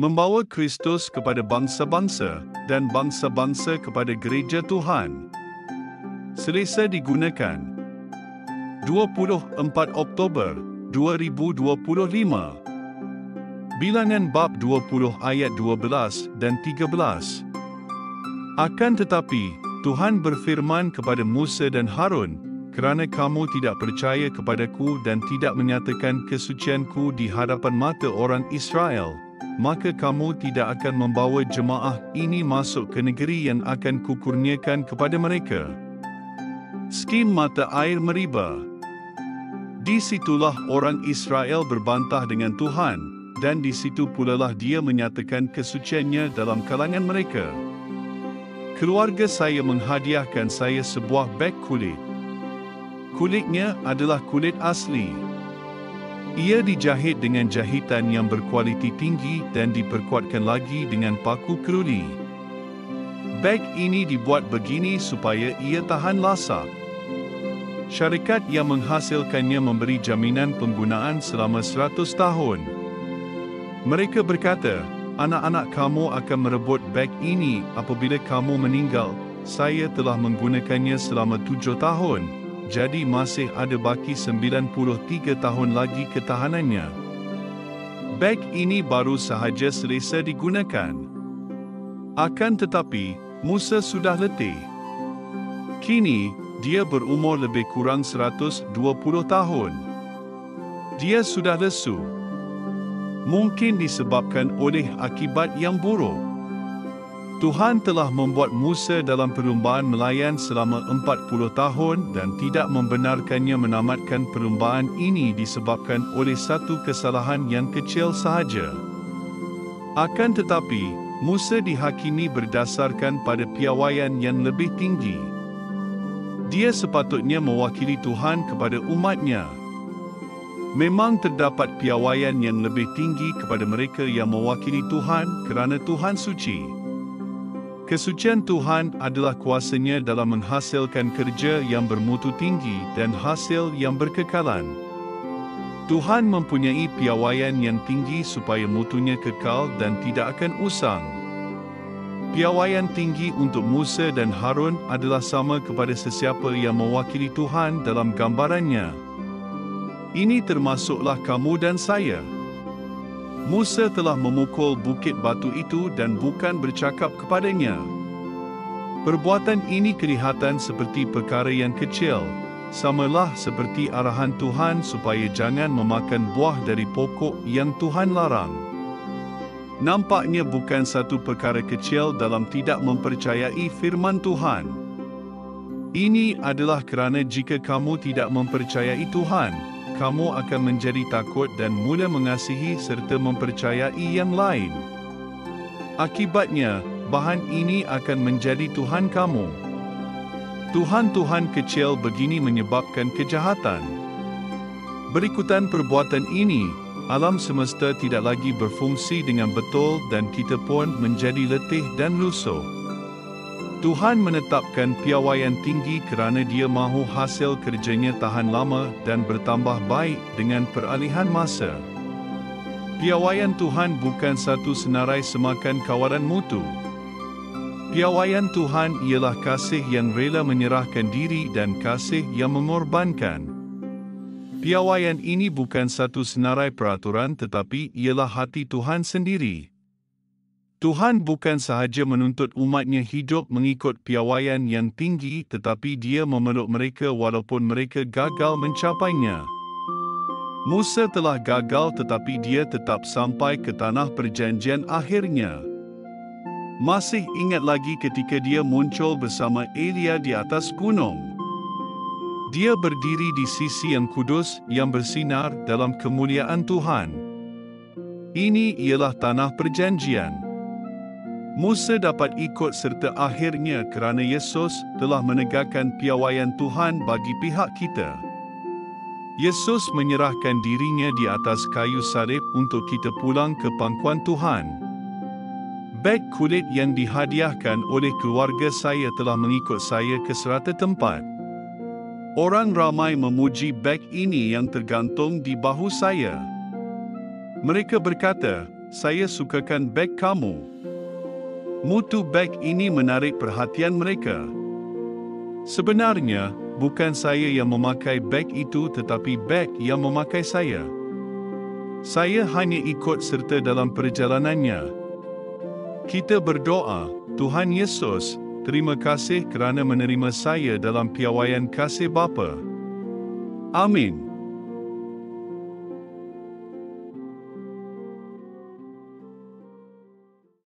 membawa Kristus kepada bangsa-bangsa dan bangsa-bangsa kepada gereja Tuhan. Selesa digunakan. 24 Oktober 2025. Bilangan bab 20 ayat 12 dan 13. Akan tetapi, Tuhan berfirman kepada Musa dan Harun, kerana kamu tidak percaya kepadaku dan tidak menyatakan kesucianku di hadapan mata orang Israel, maka kamu tidak akan membawa jemaah ini masuk ke negeri yang akan kukurniakan kepada mereka. Skim mata air Meriba. Di situlah orang Israel berbantah dengan Tuhan, dan di situ pulalah dia menyatakan kesuciannya dalam kalangan mereka. Keluarga saya menghadiahkan saya sebuah beg kulit. Kulitnya adalah kulit asli. Ia dijahit dengan jahitan yang berkualiti tinggi dan diperkuatkan lagi dengan paku keruli. Beg ini dibuat begini supaya ia tahan lasak. Syarikat yang menghasilkannya memberi jaminan penggunaan selama 100 tahun. Mereka berkata, anak-anak kamu akan merebut beg ini apabila kamu meninggal. Saya telah menggunakannya selama 7 tahun. Jadi masih ada baki 93 tahun lagi ketahanannya. Beg ini baru sahaja selesa digunakan. Akan tetapi, Musa sudah letih. Kini, dia berumur lebih kurang 120 tahun. Dia sudah lesu. Mungkin disebabkan oleh akibat yang buruk. Tuhan telah membuat Musa dalam perlumbaan melayan selama 40 tahun dan tidak membenarkannya menamatkan perlumbaan ini disebabkan oleh satu kesalahan yang kecil sahaja. Akan tetapi, Musa dihakimi berdasarkan pada piawaian yang lebih tinggi. Dia sepatutnya mewakili Tuhan kepada umatnya. Memang terdapat piawaian yang lebih tinggi kepada mereka yang mewakili Tuhan kerana Tuhan suci. Kesucian Tuhan adalah kuasanya dalam menghasilkan kerja yang bermutu tinggi dan hasil yang berkekalan. Tuhan mempunyai piawaian yang tinggi supaya mutunya kekal dan tidak akan usang. Piawaian tinggi untuk Musa dan Harun adalah sama kepada sesiapa yang mewakili Tuhan dalam gambarannya. Ini termasuklah kamu dan saya. Musa telah memukul bukit batu itu dan bukan bercakap kepadanya. Perbuatan ini kelihatan seperti perkara yang kecil, samalah seperti arahan Tuhan supaya jangan memakan buah dari pokok yang Tuhan larang. Nampaknya bukan satu perkara kecil dalam tidak mempercayai firman Tuhan. Ini adalah kerana jika kamu tidak mempercayai Tuhan, kamu akan menjadi takut dan mula mengasihi serta mempercayai yang lain. Akibatnya, bahan ini akan menjadi Tuhan kamu. Tuhan-Tuhan kecil begini menyebabkan kejahatan. Berikutan perbuatan ini, alam semesta tidak lagi berfungsi dengan betul dan kita pun menjadi letih dan lusuh. Tuhan menetapkan piawaian tinggi kerana dia mahu hasil kerjanya tahan lama dan bertambah baik dengan peralihan masa. Piawaian Tuhan bukan satu senarai semakan kawalan mutu. Piawaian Tuhan ialah kasih yang rela menyerahkan diri dan kasih yang mengorbankan. Piawaian ini bukan satu senarai peraturan tetapi ialah hati Tuhan sendiri. Tuhan bukan sahaja menuntut umatnya hidup mengikut piawaian yang tinggi tetapi dia memeluk mereka walaupun mereka gagal mencapainya. Musa telah gagal tetapi dia tetap sampai ke tanah perjanjian akhirnya. Masih ingat lagi ketika dia muncul bersama Elia di atas gunung. Dia berdiri di sisi yang kudus yang bersinar dalam kemuliaan Tuhan. Ini ialah tanah perjanjian. Musa dapat ikut serta akhirnya kerana Yesus telah menegakkan piawaian Tuhan bagi pihak kita. Yesus menyerahkan dirinya di atas kayu salib untuk kita pulang ke pangkuan Tuhan. Beg kulit yang dihadiahkan oleh keluarga saya telah mengikut saya ke serata tempat. Orang ramai memuji beg ini yang tergantung di bahu saya. Mereka berkata, saya sukakan beg kamu. Mutu beg ini menarik perhatian mereka. Sebenarnya, bukan saya yang memakai beg itu tetapi beg yang memakai saya. Saya hanya ikut serta dalam perjalanannya. Kita berdoa, Tuhan Yesus, terima kasih kerana menerima saya dalam piawaian kasih Bapa. Amin.